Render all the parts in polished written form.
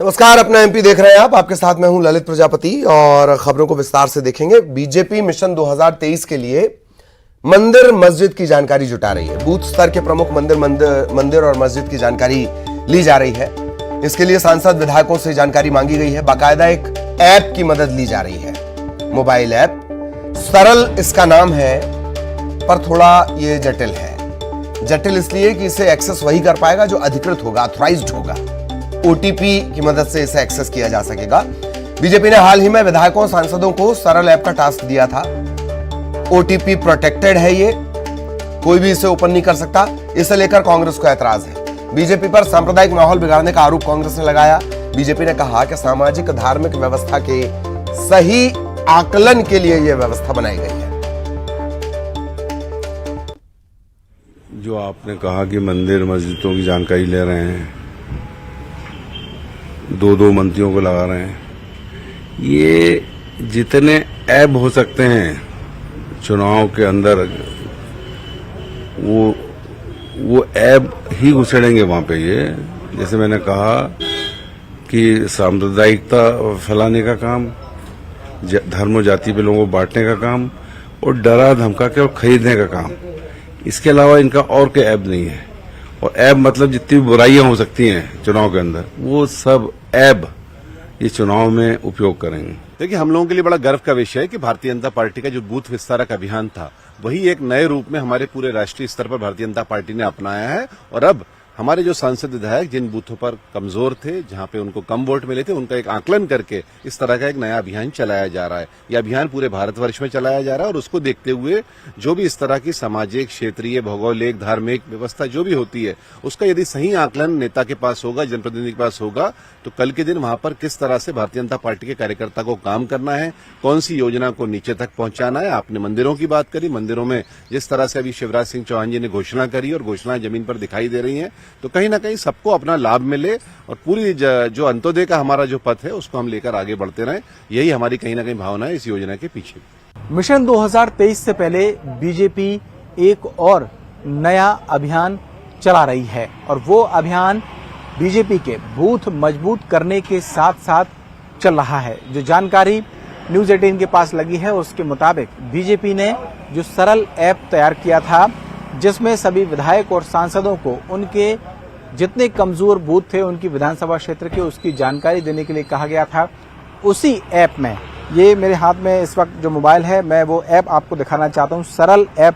नमस्कार, अपना एमपी देख रहे हैं आप। आपके साथ मैं हूं ललित प्रजापति और खबरों को विस्तार से देखेंगे। बीजेपी मिशन 2023 के लिए मंदिर मस्जिद की जानकारी जुटा रही है। बूथ स्तर के प्रमुख मंदिर और मस्जिद की जानकारी ली जा रही है। इसके लिए सांसद विधायकों से जानकारी मांगी गई है। बाकायदा एक ऐप की मदद ली जा रही है, मोबाइल ऐप। सरल इसका नाम है, पर थोड़ा ये जटिल है। जटिल इसलिए कि इसे एक्सेस वही कर पाएगा जो अधिकृत होगा, ऑथराइज्ड होगा। ओटीपी की मदद से इसे एक्सेस किया जा सकेगा। बीजेपी ने हाल ही में विधायकों सांसदों को सरल ऐप का टास्क दिया था। ओटीपी प्रोटेक्टेड है, ये कोई भी इसे ओपन नहीं कर सकता। इसे लेकर कांग्रेस को ऐतराज है। बीजेपी पर सांप्रदायिक माहौल बिगाड़ने का आरोप कांग्रेस ने लगाया। बीजेपी ने कहा कि सामाजिक धार्मिक व्यवस्था के सही आकलन के लिए यह व्यवस्था बनाई गई है। जो आपने कहा कि मंदिर मस्जिदों की जानकारी ले रहे हैं, दो मंत्रियों को लगा रहे हैं, ये जितने ऐप हो सकते हैं चुनाव के अंदर वो ऐप ही घुसेड़ेंगे वहां पे। ये जैसे मैंने कहा कि सांप्रदायिकता फैलाने का काम, धर्म और जाति पे लोगों को बांटने का काम और डरा धमका के और खरीदने का काम। इसके अलावा इनका और कोई ऐप नहीं है। और ऐप मतलब जितनी भी बुराइयां हो सकती हैं चुनाव के अंदर, वो सब ऐप ये चुनाव में उपयोग करेंगे। देखिए, हम लोगों के लिए बड़ा गर्व का विषय है कि भारतीय जनता पार्टी का जो बूथ विस्तारक अभियान था, वही एक नए रूप में हमारे पूरे राष्ट्रीय स्तर पर भारतीय जनता पार्टी ने अपनाया है। और अब हमारे जो सांसद विधायक जिन बूथों पर कमजोर थे, जहां पे उनको कम वोट मिले थे, उनका एक आकलन करके इस तरह का एक नया अभियान चलाया जा रहा है। यह अभियान पूरे भारतवर्ष में चलाया जा रहा है और उसको देखते हुए जो भी इस तरह की सामाजिक, क्षेत्रीय, भौगोलिक, धार्मिक व्यवस्था जो भी होती है, उसका यदि सही आकलन नेता के पास होगा, जनप्रतिनिधि के पास होगा, तो कल के दिन वहां पर किस तरह से भारतीय जनता पार्टी के कार्यकर्ता को काम करना है, कौन सी योजना को नीचे तक पहुंचाना है। आपने मंदिरों की बात करी, मंदिरों में जिस तरह से अभी शिवराज सिंह चौहान जी ने घोषणा करी और घोषणाएं जमीन पर दिखाई दे रही हैं, तो कहीं ना कहीं सबको अपना लाभ मिले और पूरी जो अंत्योदय का हमारा जो पथ है उसको हम लेकर आगे बढ़ते रहें। यही हमारी कहीं ना कहीं भावना है इस योजना के पीछे। मिशन 2023 से पहले बीजेपी एक और नया अभियान चला रही है और वो अभियान बीजेपी के बूथ मजबूत करने के साथ साथ चल रहा है। जो जानकारी न्यूज 18 के पास लगी है उसके मुताबिक बीजेपी ने जो सरल ऐप तैयार किया था, जिसमें सभी विधायक और सांसदों को उनके जितने कमजोर बूथ थे उनकी विधानसभा क्षेत्र के, उसकी जानकारी देने के लिए कहा गया था। उसी ऐप में, ये मेरे हाथ में इस वक्त जो मोबाइल है, मैं वो ऐप आपको दिखाना चाहता हूँ। सरल ऐप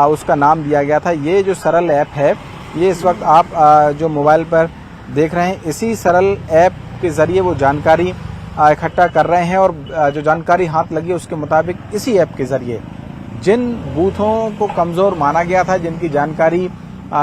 उसका नाम दिया गया था। ये जो सरल ऐप है, ये इस वक्त आप जो मोबाइल पर देख रहे हैं, इसी सरल ऐप के जरिए वो जानकारी इकट्ठा कर रहे हैं। और जो जानकारी हाथ लगी उसके मुताबिक इसी ऐप के जरिए जिन बूथों को कमजोर माना गया था, जिनकी जानकारी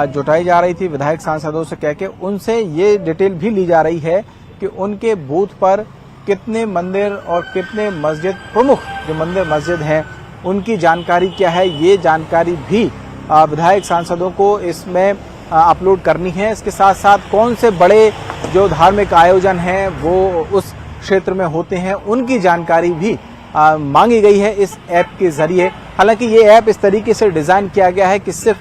जुटाई जा रही थी विधायक सांसदों से कह के, उनसे ये डिटेल भी ली जा रही है कि उनके बूथ पर कितने मंदिर और कितने मस्जिद, प्रमुख जो मंदिर मस्जिद हैं, उनकी जानकारी क्या है। ये जानकारी भी विधायक सांसदों को इसमें अपलोड करनी है। इसके साथ साथ कौन से बड़े जो धार्मिक आयोजन हैं वो उस क्षेत्र में होते हैं, उनकी जानकारी भी मांगी गई है इस ऐप के जरिए। हालांकि ये ऐप इस तरीके से डिजाइन किया गया है कि सिर्फ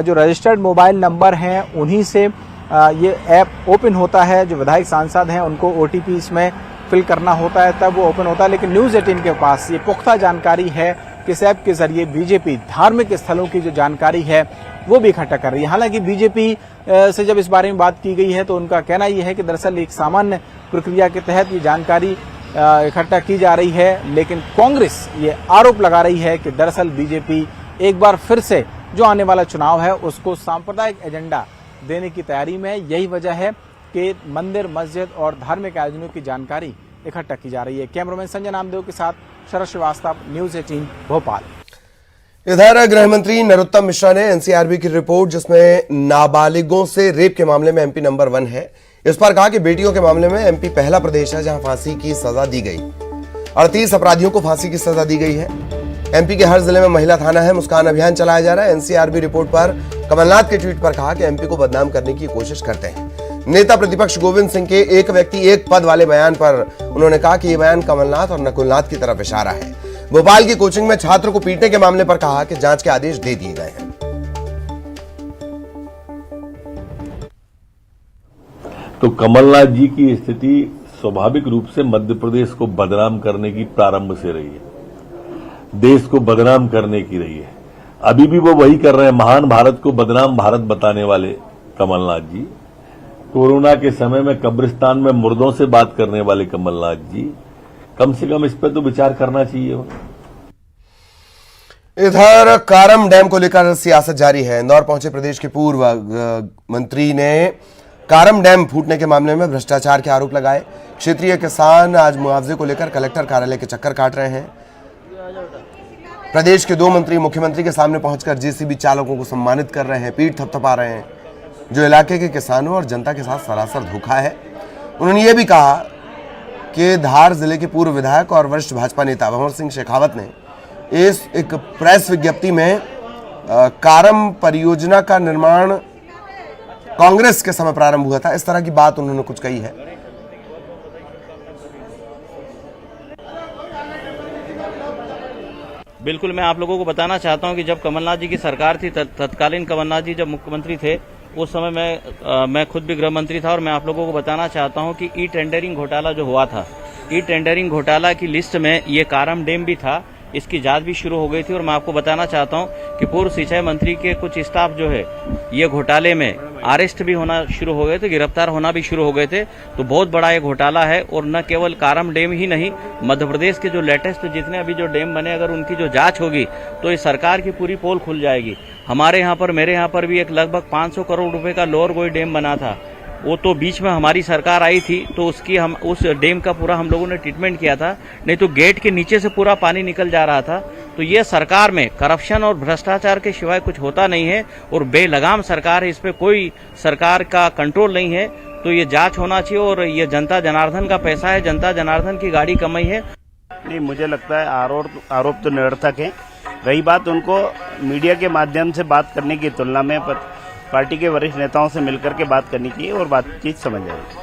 जो रजिस्टर्ड मोबाइल नंबर हैं उन्हीं से ये ऐप ओपन होता है। जो विधायक सांसद हैं उनको ओटीपी इसमें फिल करना होता है, तब वो ओपन होता है। लेकिन न्यूज 18 के पास ये पुख्ता जानकारी है कि इस ऐप के जरिए बीजेपी धार्मिक स्थलों की जो जानकारी है वो भी इकट्ठा कर रही है। हालांकि बीजेपी से जब इस बारे में बात की गई है तो उनका कहना यह है कि दरअसल एक सामान्य प्रक्रिया के तहत ये जानकारी इकट्ठा की जा रही है। लेकिन कांग्रेस ये आरोप लगा रही है कि दरअसल बीजेपी एक बार फिर से जो आने वाला चुनाव है उसको सांप्रदायिक एजेंडा देने की तैयारी में। यही वजह है कि मंदिर, मस्जिद और धार्मिक आयोजनों की जानकारी इकट्ठा की जा रही है। कैमरामैन संजय नामदेव के साथ शरद श्रीवास्तव, न्यूज 18 भोपाल। इधर गृह मंत्री नरोत्तम मिश्रा ने एनसीआरबी की रिपोर्ट, जिसमें नाबालिगों से रेप के मामले में एमपी नंबर 1 है, इस पर कहा कि बेटियों के मामले में एमपी पहला प्रदेश है जहां फांसी की सजा दी गई। 38 अपराधियों को फांसी की सजा दी गई है। एमपी के हर जिले में महिला थाना है। मुस्कान अभियान चलाया जा रहा है। एनसीआरबी रिपोर्ट पर कमलनाथ के ट्वीट पर कहा कि एमपी को बदनाम करने की कोशिश करते हैं। नेता प्रतिपक्ष गोविंद सिंह के एक व्यक्ति एक पद वाले बयान पर उन्होंने कहा कि यह बयान कमलनाथ और नकुलनाथ की तरफ इशारा है। भोपाल की कोचिंग में छात्र को पीटने के मामले पर कहा कि जांच के आदेश दे दिए गए हैं। तो कमलनाथ जी की स्थिति स्वाभाविक रूप से मध्य प्रदेश को बदनाम करने की प्रारंभ से रही है, देश को बदनाम करने की रही है। अभी भी वो वही कर रहे हैं, महान भारत को बदनाम भारत बताने वाले कमलनाथ जी। कोरोना के समय में कब्रिस्तान में मुर्दों से बात करने वाले कमलनाथ जी, कम से कम इस पर तो विचार करना चाहिए। इधर कारम डैम को लेकर सियासत जारी है। इंदौर पहुंचे प्रदेश के पूर्व मंत्री ने कारम डैम फूटने के मामले में भ्रष्टाचार के आरोप लगाए। क्षेत्रीय किसान आज मुआवजे को लेकर कलेक्टर कार्यालय के चक्कर काट रहे हैं। प्रदेश के 2 मंत्री मुख्यमंत्री के सामने पहुंचकर जेसीबी चालकों को सम्मानित कर रहे हैं, पीठ थपथपा रहे हैं, जो इलाके के किसानों और जनता के साथ सरासर धोखा है। उन्होंने ये भी कहा कि धार जिले के पूर्व विधायक और वरिष्ठ भाजपा नेता भंवर सिंह शेखावत ने इस एक प्रेस विज्ञप्ति में कारम परियोजना का निर्माण कांग्रेस के समय प्रारंभ हुआ था, इस तरह की बात उन्होंने कुछ कही है। बिल्कुल, मैं आप लोगों को बताना चाहता हूं कि जब कमलनाथ जी की सरकार थी, तत्कालीन कमलनाथ जी जब मुख्यमंत्री थे, उस समय मैं खुद भी गृह मंत्री था और मैं आप लोगों को बताना चाहता हूं कि ई टेंडरिंग घोटाला जो हुआ था, ई टेंडरिंग घोटाला की लिस्ट में ये कारम डैम भी था। इसकी जांच भी शुरू हो गई थी और मैं आपको बताना चाहता हूं कि पूर्व सिंचाई मंत्री के कुछ स्टाफ जो है ये घोटाले में अरेस्ट भी होना शुरू हो गए थे, गिरफ्तार होना भी शुरू हो गए थे। तो बहुत बड़ा ये घोटाला है और न केवल कारम डैम ही नहीं, मध्य प्रदेश के जो लेटेस्ट जितने अभी जो डैम बने, अगर उनकी जो जांच होगी तो इस सरकार की पूरी पोल खुल जाएगी। हमारे यहाँ पर, मेरे यहाँ पर भी एक लगभग 500 करोड़ रुपए का लोअर गोई डैम बना था, वो तो बीच में हमारी सरकार आई थी तो उसकी हम उस डैम का पूरा हम लोगों ने ट्रीटमेंट किया था, नहीं तो गेट के नीचे से पूरा पानी निकल जा रहा था। तो ये सरकार में करप्शन और भ्रष्टाचार के सिवाय कुछ होता नहीं है और बेलगाम सरकार है, इस पे कोई सरकार का कंट्रोल नहीं है। तो ये जांच होना चाहिए और ये जनता जनार्दन का पैसा है, जनता जनार्दन की गाड़ी कमाई है। नहीं, मुझे लगता है आरोप तो निरर्थक है। रही बात उनको मीडिया के माध्यम से बात करने की तुलना में पार्टी के वरिष्ठ नेताओं से मिलकर के बात करनी चाहिए और बातचीत समझ आएगी।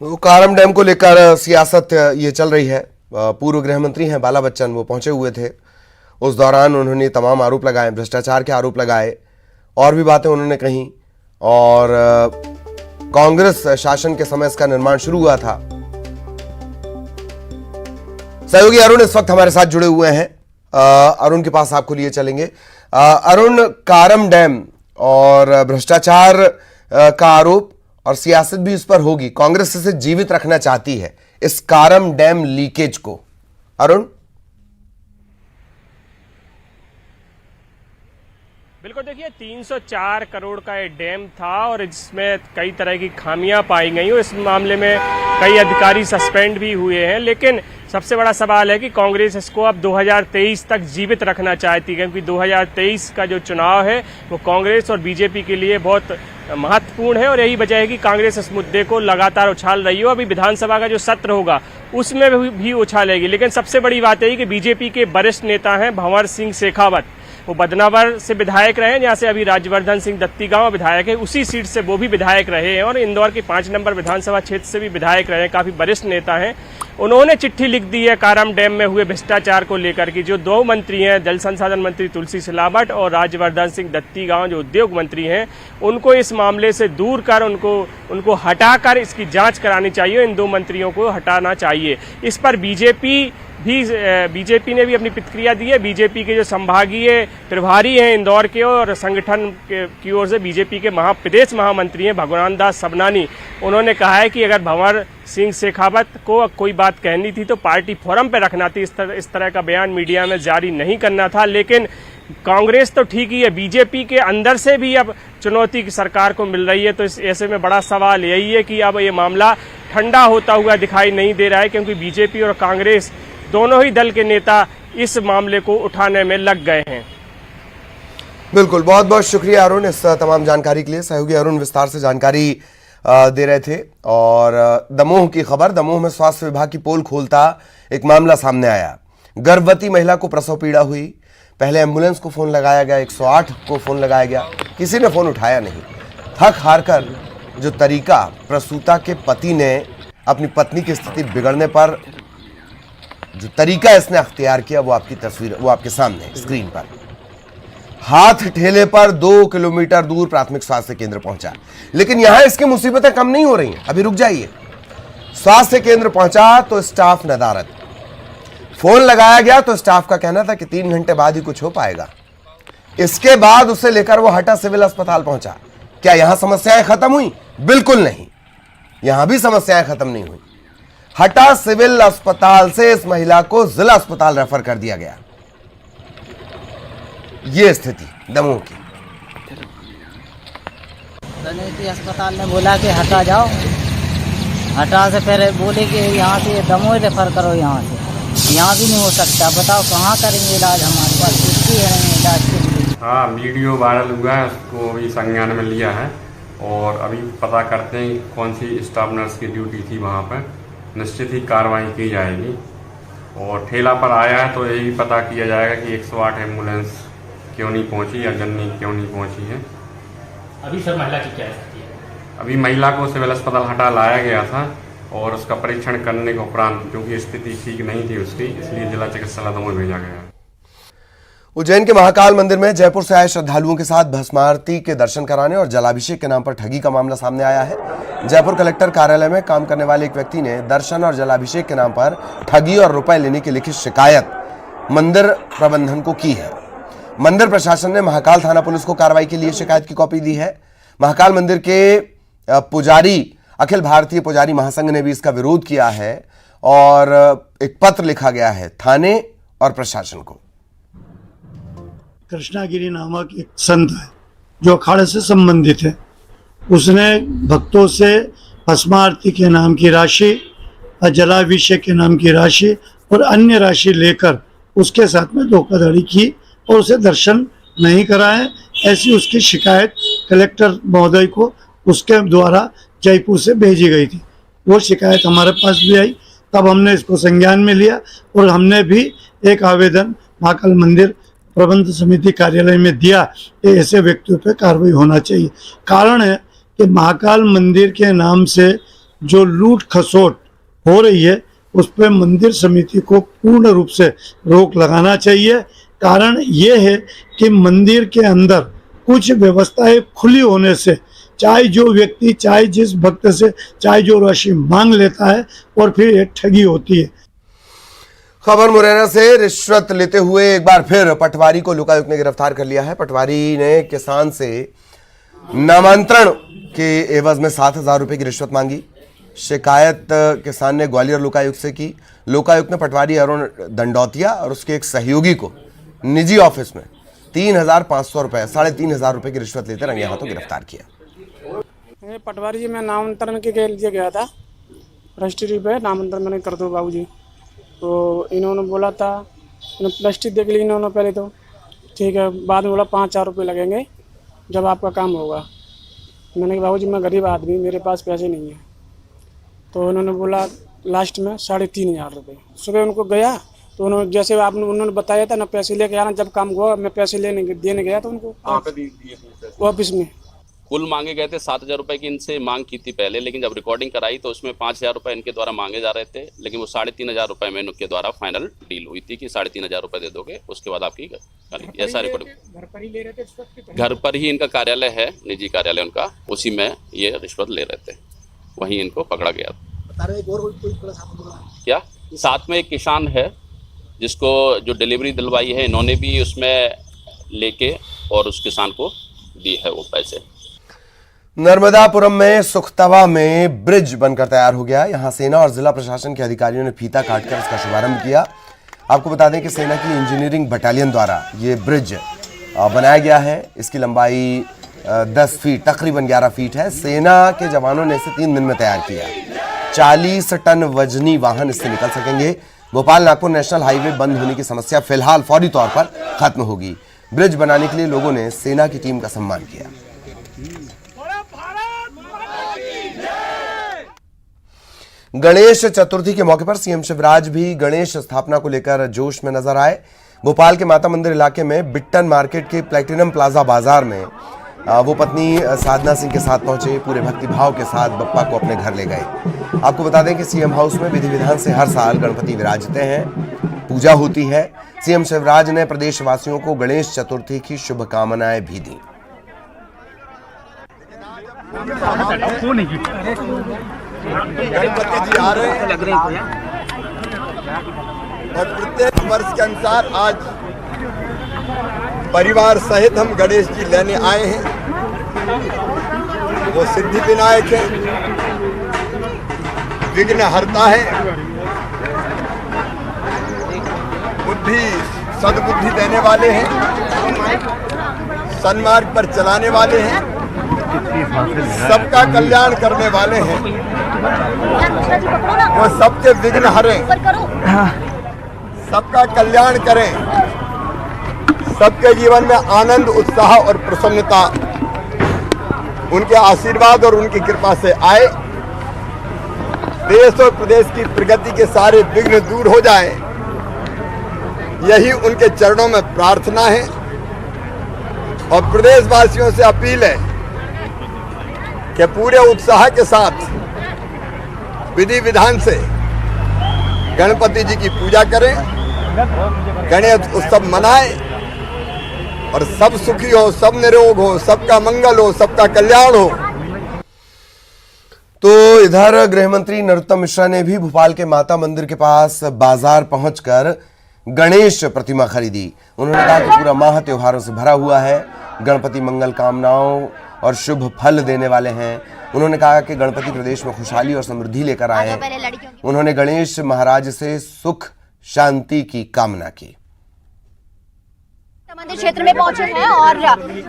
तो कारम डैम को लेकर सियासत ये चल रही है। पूर्व गृह मंत्री हैं बाला बच्चन, वो पहुंचे हुए थे। उस दौरान उन्होंने तमाम आरोप लगाए, भ्रष्टाचार के आरोप लगाए, और भी बातें उन्होंने कही। और कांग्रेस शासन के समय इसका निर्माण शुरू हुआ था। सहयोगी अरुण इस वक्त हमारे साथ जुड़े हुए हैं। अरुण के पास आपको लिए चलेंगे। अरुण, कारम डैम और भ्रष्टाचार का आरोप और सियासत भी इस पर होगी, कांग्रेस इसे जीवित रखना चाहती है, इस कारम डैम लीकेज को। अरुण, बिल्कुल, देखिए 304 करोड़ का ये डैम था और इसमें कई तरह की खामियां पाई गई और इस मामले में कई अधिकारी सस्पेंड भी हुए हैं। लेकिन सबसे बड़ा सवाल है कि कांग्रेस इसको अब 2023 तक जीवित रखना चाहती है, क्योंकि 2023 का जो चुनाव है वो कांग्रेस और बीजेपी के लिए बहुत महत्वपूर्ण है और यही वजह है कि कांग्रेस इस मुद्दे को लगातार उछाल रही है। अभी विधानसभा का जो सत्र होगा उसमें भी उछालेगी। लेकिन सबसे बड़ी बात है कि बीजेपी के वरिष्ठ नेता हैं भंवर सिंह शेखावत, वो बदनावर से विधायक रहे हैं, जहाँ से अभी राज्यवर्धन सिंह दत्तीगांव विधायक है, उसी सीट से वो भी विधायक रहे हैं और इंदौर के 5 नंबर विधानसभा क्षेत्र से भी विधायक रहे हैं, काफी वरिष्ठ नेता हैं। उन्होंने चिट्ठी लिख दी है कारम डैम में हुए भ्रष्टाचार को लेकर कि जो 2 मंत्री हैं, जल संसाधन मंत्री तुलसी सिलावट और राज्यवर्धन सिंह दत्तीगांव जो उद्योग मंत्री हैं, उनको इस मामले से दूर कर उनको हटाकर इसकी जांच करानी चाहिए। इन 2 मंत्रियों को हटाना चाहिए। इस पर बीजेपी ने भी अपनी प्रतिक्रिया दी है। बीजेपी के जो संभागीय प्रभारी हैं इंदौर के और संगठन की ओर से बीजेपी के प्रदेश महामंत्री हैं भगवान दास सबनानी, उन्होंने कहा है कि अगर भंवर सिंह शेखावत को कोई बात कहनी थी तो पार्टी फोरम पे रखना थी, इस तरह का बयान मीडिया में जारी नहीं करना था। लेकिन कांग्रेस तो ठीक ही है, बीजेपी के अंदर से भी अब चुनौती की सरकार को मिल रही है। तो ऐसे में बड़ा सवाल यही है कि अब ये मामला ठंडा होता हुआ दिखाई नहीं दे रहा है, क्योंकि बीजेपी और कांग्रेस दोनों ही दल के नेता इस मामले को उठाने में लग गए हैं। बिल्कुल, बहुत बहुत शुक्रिया अरुण इस तमाम जानकारी के लिए। सहयोगी अरुण विस्तार से जानकारी दे रहे थे। और दमोह की खबर, दमोह में स्वास्थ्य विभाग की पोल खोलता एक मामला सामने आया। गर्भवती महिला को प्रसव पीड़ा हुई, पहले एम्बुलेंस को फोन लगाया गया, 108 को फोन लगाया गया, किसी ने फोन उठाया नहीं। थक हार कर जो तरीका प्रसूता के पति ने अपनी पत्नी की स्थिति बिगड़ने पर जो तरीका इसने अख्तियार किया वो आपकी तस्वीर, वो आपके सामने स्क्रीन पर। हाथ ठेले पर 2 किलोमीटर दूर प्राथमिक स्वास्थ्य केंद्र पहुंचा। लेकिन यहां इसकी मुसीबतें कम नहीं हो रही हैं, अभी रुक जाइए। स्वास्थ्य केंद्र पहुंचा तो स्टाफ नदारद, फोन लगाया गया तो स्टाफ का कहना था कि 3 घंटे बाद ही कुछ हो पाएगा। इसके बाद उसे लेकर वो हटा सिविल अस्पताल पहुंचा। क्या यहां समस्याएं खत्म हुई? बिल्कुल नहीं, यहां भी समस्याएं खत्म नहीं हुई। हटा सिविल अस्पताल से इस महिला को जिला अस्पताल रेफर कर दिया गया। ये स्थिति दमोह की। रणनीति अस्पताल ने बोला कि हटा जाओ, हटा से फिर बोले कि यहाँ से दमोह रेफर करो, यहाँ से यहाँ भी नहीं हो सकता। बताओ कहाँ करेंगे इलाज, हमारे पास कुछ भी है नहीं इलाज के लिए। हाँ, वीडियो वायरल हुआ है, उसको अभी संज्ञान में लिया है और अभी पता करते हैं कौन सी स्टाफ नर्स की ड्यूटी थी वहाँ पर। निश्चित ही कार्रवाई की जाएगी और ठेला पर आया है तो यही पता किया जाएगा कि 108 एम्बुलेंस क्यों नहीं पहुँची या गन्नी क्यों नहीं पहुँची है। अभी सर महिला की क्या स्थिति है? अभी महिला को सिविल अस्पताल हटा लाया गया था और उसका परीक्षण करने के उपरांत क्योंकि स्थिति ठीक नहीं थी उसकी, इसलिए जिला चिकित्सालय दमोह भेजा गया। उज्जैन के महाकाल मंदिर में जयपुर से आए श्रद्धालुओं के साथ भस्म आरती के दर्शन कराने और जलाभिषेक के नाम पर ठगी का मामला सामने आया है। जयपुर कलेक्टर कार्यालय में काम करने वाले एक व्यक्ति ने दर्शन और जलाभिषेक के नाम पर ठगी और रुपए लेने की लिखित शिकायत मंदिर प्रबंधन को की है। मंदिर प्रशासन ने महाकाल थाना पुलिस को कार्रवाई के लिए शिकायत की कॉपी दी है। महाकाल मंदिर के पुजारी अखिल भारतीय पुजारी महासंघ ने भी इसका विरोध किया है और एक पत्र लिखा गया है थाने और प्रशासन को। कृष्णागिरी नामक एक संत है जो अखाड़े से संबंधित है। उसने भक्तों से भस्म आरती के नाम की राशि, जलाभिषेक के नाम की राशि और अन्य राशि लेकर उसके साथ में धोखाधड़ी की और उसे दर्शन नहीं कराए। ऐसी उसकी शिकायत कलेक्टर महोदय को उसके द्वारा जयपुर से भेजी गई थी। वो शिकायत हमारे पास भी आई, तब हमने इसको संज्ञान में लिया और हमने भी एक आवेदन महाकाल मंदिर प्रबंध समिति कार्यालय में दिया कि ऐसे व्यक्तियों पर कार्रवाई होना चाहिए। कारण है कि महाकाल मंदिर के नाम से जो लूट खसोट हो रही है उस पर मंदिर समिति को पूर्ण रूप से रोक लगाना चाहिए। कारण ये है कि मंदिर के अंदर कुछ व्यवस्थाएं खुली होने से चाहे जो व्यक्ति, चाहे जिस भक्त से, चाहे जो राशि मांग लेता है और फिर एक ठगी होती है। खबर मुरैना से रिश्वत लेते हुए एक बार फिर पटवारी को लोकायुक्त ने गिरफ्तार कर लिया है। पटवारी ने किसान से नामांतरण के एवज में 7,000 रुपए की रिश्वत मांगी। शिकायत किसान ने ग्वालियर लोकायुक्त से की। लोकायुक्त ने पटवारी अरुण दंडौतिया और उसके एक सहयोगी को निजी ऑफिस में 3,500 रुपए, 3,500 रुपए की रिश्वत लेते रंगे हाथों गिरफ्तार किया। पटवारी जी, मैं नामांतरण के लिए गया था, रजिस्ट्री पे नामांतरण मैंने कर दो बाबू जी। तो इन्होंने बोला था, प्लास्टिक देख ली इन्होंने पहले तो ठीक है, बाद में बोला 5,000 रुपये लगेंगे जब आपका काम होगा। मैंने कहा बाबू जी मैं गरीब आदमी, मेरे पास पैसे नहीं है। तो उन्होंने बोला लास्ट में 3,500 रुपये। सुबह उनको गया तो उन्होंने जैसे उन्होंने बताया था ना, पैसे लेके आना, जब काम हुआ मैं पैसे देने गया तो उनको ऑफिस में कुल मांगे गए थे 7,000 रुपए की इनसे मांग की थी पहले, लेकिन जब रिकॉर्डिंग कराई तो उसमें 5,000 रुपए इनके द्वारा मांगे जा रहे थे, लेकिन वो 3,500 रुपए में इनके द्वारा फाइनल डील हुई थी कि 3,500 रुपए दे दोगे, उसके बाद आपकी ऐसा रिकॉर्डिंग। घर पर ही ले रहे थे? घर पर ही इनका कार्यालय है, निजी कार्यालय उनका, उसी में ये रिश्वत ले रहे थे, वहीं इनको पकड़ा गया। क्या साथ में एक किसान है जिसको जो डिलीवरी दिलवाई है, इन्होंने भी उसमें लेके और उस किसान को दी है वो पैसे। नर्मदापुरम में सुखतवा में ब्रिज बनकर तैयार हो गया। यहां सेना और जिला प्रशासन के अधिकारियों ने फीता काटकर इसका शुभारंभ किया। आपको बता दें कि सेना की इंजीनियरिंग बटालियन द्वारा ये ब्रिज बनाया गया है। इसकी लंबाई 10 फीट, तकरीबन 11 फीट है। सेना के जवानों ने इसे 3 दिन में तैयार किया। 40 टन वजनी वाहन इससे निकल सकेंगे। भोपाल नागपुर नेशनल हाईवे बंद होने की समस्या फिलहाल फौरी तौर पर खत्म होगी। ब्रिज बनाने के लिए लोगों ने सेना की टीम का सम्मान किया। गणेश चतुर्थी के मौके पर सीएम शिवराज भी गणेश स्थापना को लेकर जोश में नजर आए। भोपाल के माता मंदिर इलाके में बिट्टन मार्केट के प्लेटिनम प्लाजा बाजार में वो पत्नी साधना सिंह के साथ पहुंचे। पूरे भक्तिभाव के साथ बप्पा को अपने घर ले गए। आपको बता दें कि सीएम हाउस में विधि विधान से हर साल गणपति विराजते हैं। पूजा होती है। सीएम शिवराज ने प्रदेशवासियों को गणेश चतुर्थी की शुभकामनाएं भी दी। गणपति जी आ रहे हैं और प्रत्येक वर्ष के अनुसार आज परिवार सहित हम गणेश जी लेने आए हैं। वो सिद्धि विनायक है, विघ्न हरता है, बुद्धि सद्बुद्धि देने वाले हैं, सन्मार्ग पर चलाने वाले हैं, सबका कल्याण करने वाले हैं। वो सबके विघ्न हरें, सबका कल्याण करें, सबके जीवन में आनंद, उत्साह और प्रसन्नता उनके आशीर्वाद और उनकी कृपा से आए। देश और प्रदेश की प्रगति के सारे विघ्न दूर हो जाएं, यही उनके चरणों में प्रार्थना है। और प्रदेशवासियों से अपील है कि पूरे उत्साह के साथ विधि विधान से गणपति जी की पूजा करें, गणेश उत्सव मनाएं और सब सुखी हो, सब निरोग हो, सबका मंगल हो, सबका कल्याण हो। तो इधर गृह मंत्री नरोत्तम मिश्रा ने भी भोपाल के माता मंदिर के पास बाजार पहुंचकर गणेश प्रतिमा खरीदी। उन्होंने कहा कि पूरा माह त्योहारों से भरा हुआ है, गणपति मंगल कामनाओं और शुभ फल देने वाले हैं। उन्होंने कहा कि गणपति प्रदेश में खुशहाली और समृद्धि लेकर आए हैं। उन्होंने गणेश महाराज से सुख शांति की कामना की। मंदिर क्षेत्र में पहुंचे हैं और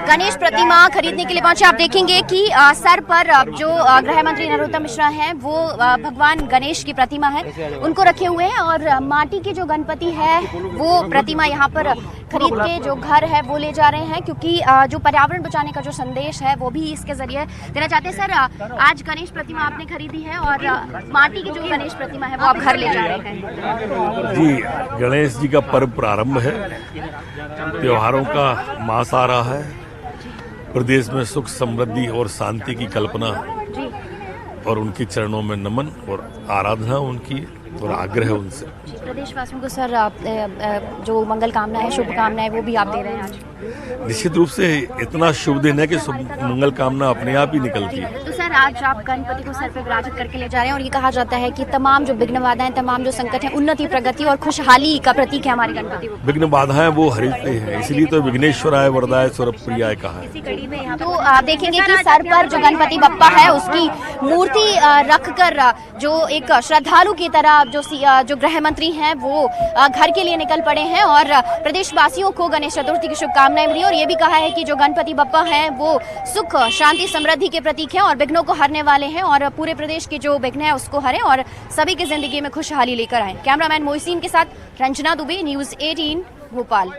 गणेश प्रतिमा खरीदने के लिए पहुंचे। आप देखेंगे कि सर पर जो गृह मंत्री नरोत्तम मिश्रा हैं वो भगवान गणेश की प्रतिमा है उनको रखे हुए हैं और माटी के जो गणपति है वो प्रतिमा यहाँ पर खरीद के जो घर है वो ले जा रहे हैं, क्योंकि जो पर्यावरण बचाने का जो संदेश है वो भी इसके जरिए देना चाहते हैं। सर, आज गणेश प्रतिमा आपने खरीदी है और माटी की जो गणेश प्रतिमा है वो आप घर ले जा रहे हैं। जी, गणेश जी का पर्व प्रारंभ है, त्योहारों का मास आ रहा है, प्रदेश में सुख समृद्धि और शांति की कल्पना और उनके चरणों में नमन और आराधना उनकी और आग्रह उनसे। प्रदेशवासियों को सर जो मंगल कामना है, शुभ कामना है वो भी आप दे रहे हैं आज? निश्चित रूप से इतना शुभ दिन है कि मंगल कामना अपने आप ही निकलती है। तो सर, आज आप गणपति को सर पे विराजित करके ले जा रहे हैं और ये कहा जाता है कि तमाम जो विघ्न बाधाएं, तमाम जो संकट है, उन्नति, प्रगति और खुशहाली का प्रतीक है हमारे गणपति। विघ्न बाधाएं वो हरते हैं, इसलिए तो विघ्नेश्वराय वरदाय स्वरप्रियाय कहा है। तो आप देखेंगे कि सर पर जो गणपति बप्पा है उसकी मूर्ति रखकर जो एक श्रद्धालु की तरह जो गृह मंत्री हैं वो घर के लिए निकल पड़े हैं और प्रदेशवासियों को गणेश चतुर्थी की शुभकामनाएं मिली। और ये भी कहा है कि जो गणपति बप्पा हैं वो सुख, शांति, समृद्धि के प्रतीक हैं और विघ्नों को हरने वाले हैं और पूरे प्रदेश की जो विघ्न है उसको हरें और सभी की जिंदगी में खुशहाली लेकर आए। कैमरामैन मोहसिन के साथ रंजना दुबे, न्यूज़ 18 भोपाल।